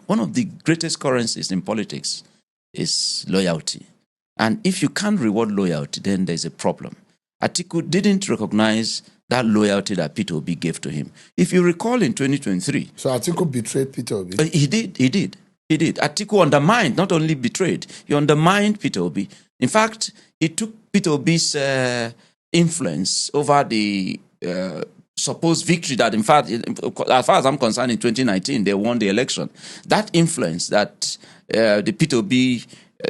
one of the greatest currencies in politics is loyalty. And if you can't reward loyalty, then there's a problem. Atiku didn't recognize that loyalty that Peter Obi gave to him. If you recall in 2023... So Atiku betrayed Peter Obi? He did. Atiku undermined, not only betrayed, he undermined Peter Obi. In fact, he took Peter Obi's influence over the supposed victory that, in fact, as far as I'm concerned, in 2019, they won the election. That influence that the Peter Obi,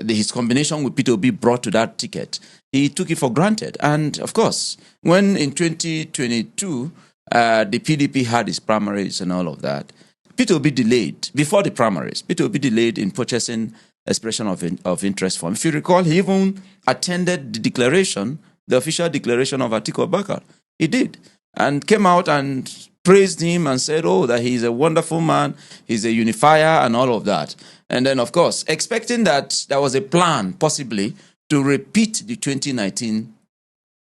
his combination with Peter Obi brought to that ticket, he took it for granted. And of course, when in 2022, the PDP had its primaries and all of that, Peter Obi delayed, before the primaries, Peter Obi delayed in purchasing expression of interest form. If you recall, he even attended the declaration, the official declaration of Atiku-Obi. He did, and came out and praised him and said, oh, that he's a wonderful man, he's a unifier and all of that. And then, of course, expecting that there was a plan, possibly, to repeat the 2019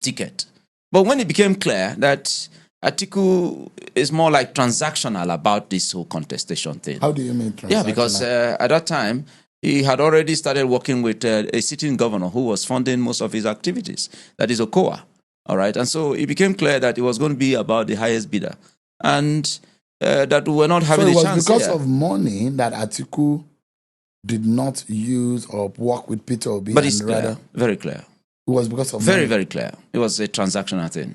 ticket. But when it became clear that Atiku is more like transactional about this whole contestation thing. How do you mean transactional? Yeah, because at that time, he had already started working with a sitting governor who was funding most of his activities. That is Okowa. All right. And so it became clear that it was going to be about the highest bidder. And that we were not having a chance. So it was because of money that Atiku did not use or work with Peter Obi. But it's clear, very clear. It was because of money. Very, very clear. It was a transactional thing.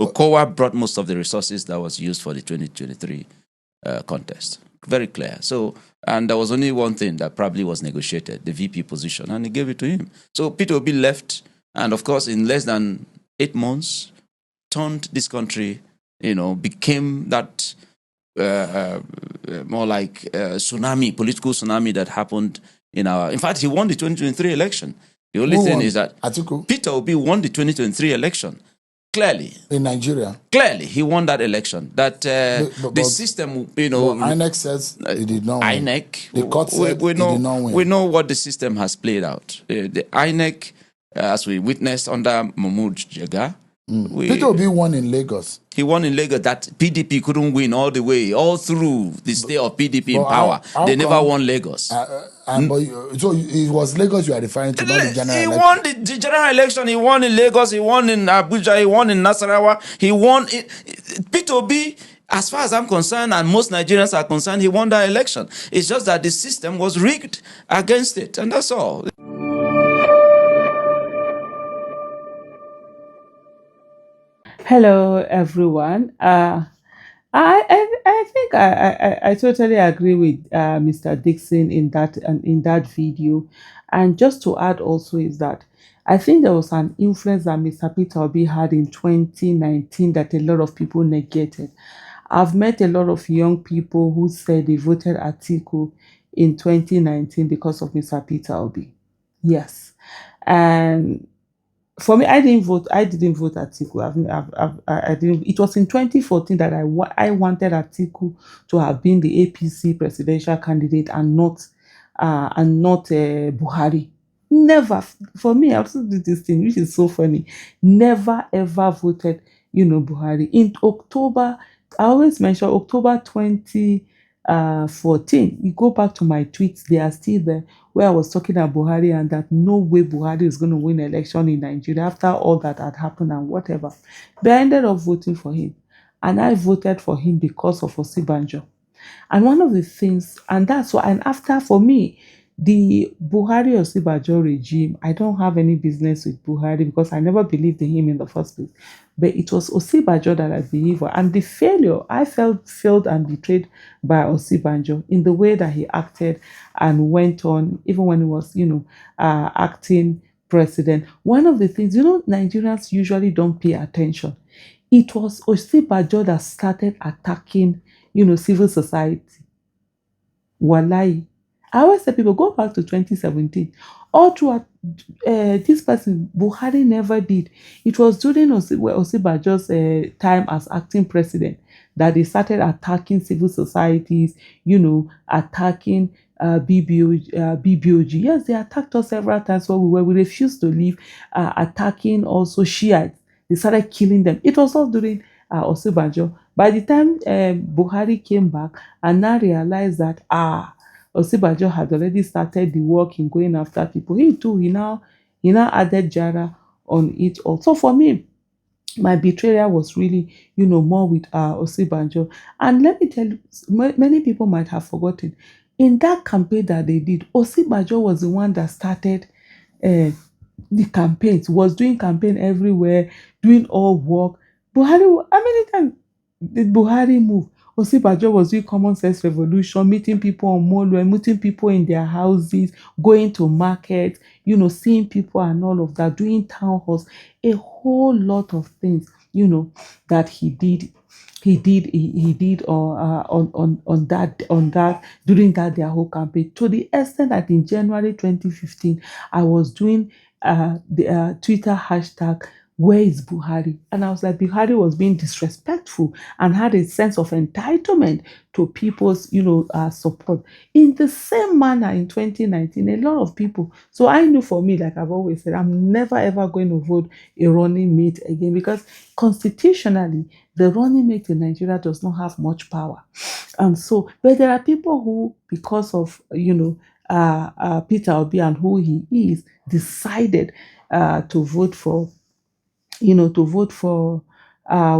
Okowa brought most of the resources that was used for the 2023 contest. Very clear. So, and there was only one thing that probably was negotiated, the VP position, and he gave it to him. So Peter Obi left, and of course, in less than 8 months, turned this country, became that more like tsunami, political tsunami that happened in fact, he won the 2023 election. The only thing is that Atiku? Peter Obi won the 2023 election. Clearly. In Nigeria? Clearly, he won that election. That the system, INEC says he did not win. INEC, the court said he did not win. We know what the system has played out. The INEC, as we witnessed under Mahmoud Jega, Peter Obi won in Lagos. He won in Lagos. That PDP couldn't win all the way, all through the stay of PDP in power. They never won Lagos. So it was Lagos you are referring to, not the general election? He won the general election. He won in Lagos. He won in Abuja. He won in Nasarawa. He won. Peter Obi, as far as I'm concerned, and most Nigerians are concerned, he won that election. It's just that the system was rigged against it, and that's all. Hello, everyone. I think I totally agree with Mr. Dickson in that video. And just to add also is that I think there was an influence that Mr. Peter Obi had in 2019 that a lot of people negated. I've met a lot of young people who said they voted Atiku in 2019 because of Mr. Peter Obi. Yes. And for me, I didn't vote Atiku. I didn't. It was in 2014 that I wanted Atiku to have been the APC presidential candidate and not Buhari. Never. For me, I also did this thing, which is so funny. Never ever voted, Buhari. In October, I always mention October 2014. You go back to my tweets; they are still there, where I was talking about Buhari and that no way Buhari is going to win election in Nigeria after all that had happened and whatever. But I ended up voting for him. And I voted for him because of Osinbajo. And one of the things, and that's why, and after, for me, the Buhari-Osinbajo regime, I don't have any business with Buhari because I never believed in him in the first place. But it was Osinbajo that I believe, and the failure, I felt failed and betrayed by Osinbajo in the way that he acted and went on, even when he was, acting president. One of the things, Nigerians usually don't pay attention. It was Osinbajo that started attacking, civil society. Wallahi. I always say people, go back to 2017. All throughout this person, Buhari never did. It was during Osinbajo's time as acting president that they started attacking civil societies, attacking BBOG. Yes, they attacked us several times where we refused to leave, attacking also Shiites. They started killing them. It was all during Osinbajo. By the time Buhari came back and now realized that Osinbajo had already started the work in going after people, he too, he now added Jara on it also. For me, my betrayal was really, more with Osinbajo. And let me tell you, many people might have forgotten. In that campaign that they did, Osinbajo was the one that started uh, the campaigns, was doing campaign everywhere, doing all work. Buhari, how many times did Buhari move? Osinbajo was doing common sense revolution, meeting people on Molo, meeting people in their houses, going to market, seeing people and all of that, doing town halls, a whole lot of things, that he did. He did on that during that their whole campaign, to the extent that in January 2015 I was doing the Twitter hashtag where is Buhari? And I was like, Buhari was being disrespectful and had a sense of entitlement to people's, support. In the same manner in 2019, a lot of people. So I knew, for me, like I've always said, I'm never ever going to vote a running mate again, because constitutionally, the running mate in Nigeria does not have much power. And so, but there are people who, because of, Peter Obi and who he is, decided to vote for, to vote for to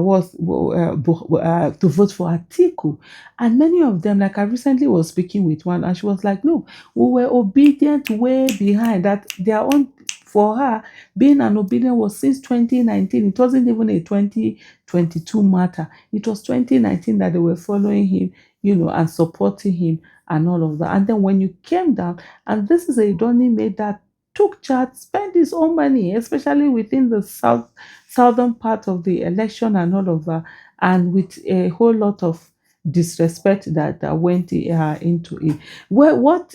vote for Atiku. And many of them, like I recently was speaking with one, and she was like, "No, we were obedient way behind that. Their own, for her, being an obedient was since 2019. It wasn't even a 2022 matter. It was 2019 that they were following him, and supporting him and all of that. And then when you came down, and this is a Donny made that took charge, spent his own money, especially within the southern part of the election and all of that, and with a whole lot of disrespect that went into it. What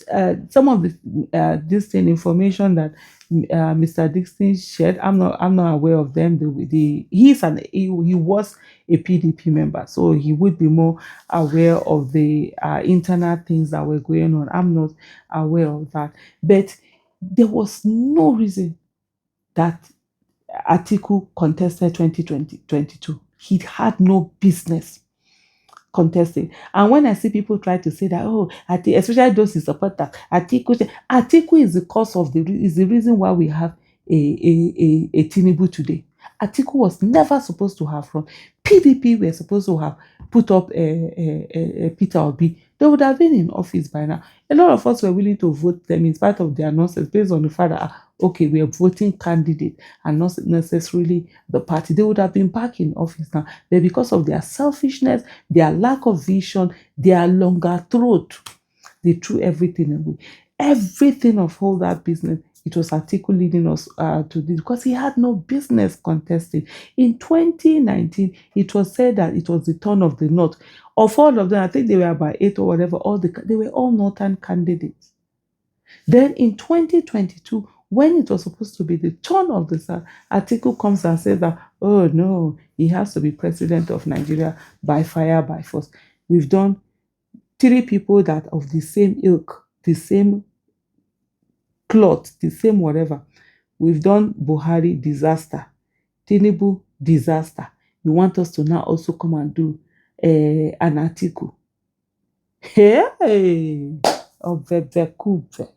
some of the this thing information that Mr. Dickson shared, I'm not aware of them. He was a PDP member, so he would be more aware of the internal things that were going on. I'm not aware of that, but there was no reason that Atiku contested 2022. He had no business contesting. And when I see people try to say that, especially those who support that, Atiku is the cause of is the reason why we have a Tinubu today. Atiku was never supposed to have run. PDP were supposed to have put up a Peter Obi. They would have been in office by now. A lot of us were willing to vote them in spite of their nonsense, based on the fact that, okay, we are voting candidate and not necessarily the party. They would have been back in office now. But because of their selfishness, their lack of vision, their longer throat, they threw everything away. Everything of all that business, it was Atiku leading us to this, because he had no business contesting. In 2019, it was said that it was the turn of the North. Of all of them, I think they were about 8 or whatever, they were all Northern candidates. Then in 2022, when it was supposed to be the turn of the South, Atiku comes and says that, oh no, he has to be president of Nigeria by fire, by force. We've done 3 people that of the same ilk, the same plot, the same whatever. We've done Buhari, disaster. Tinubu, disaster. You want us to now also come and do an Atiku. Hey! Obebekube.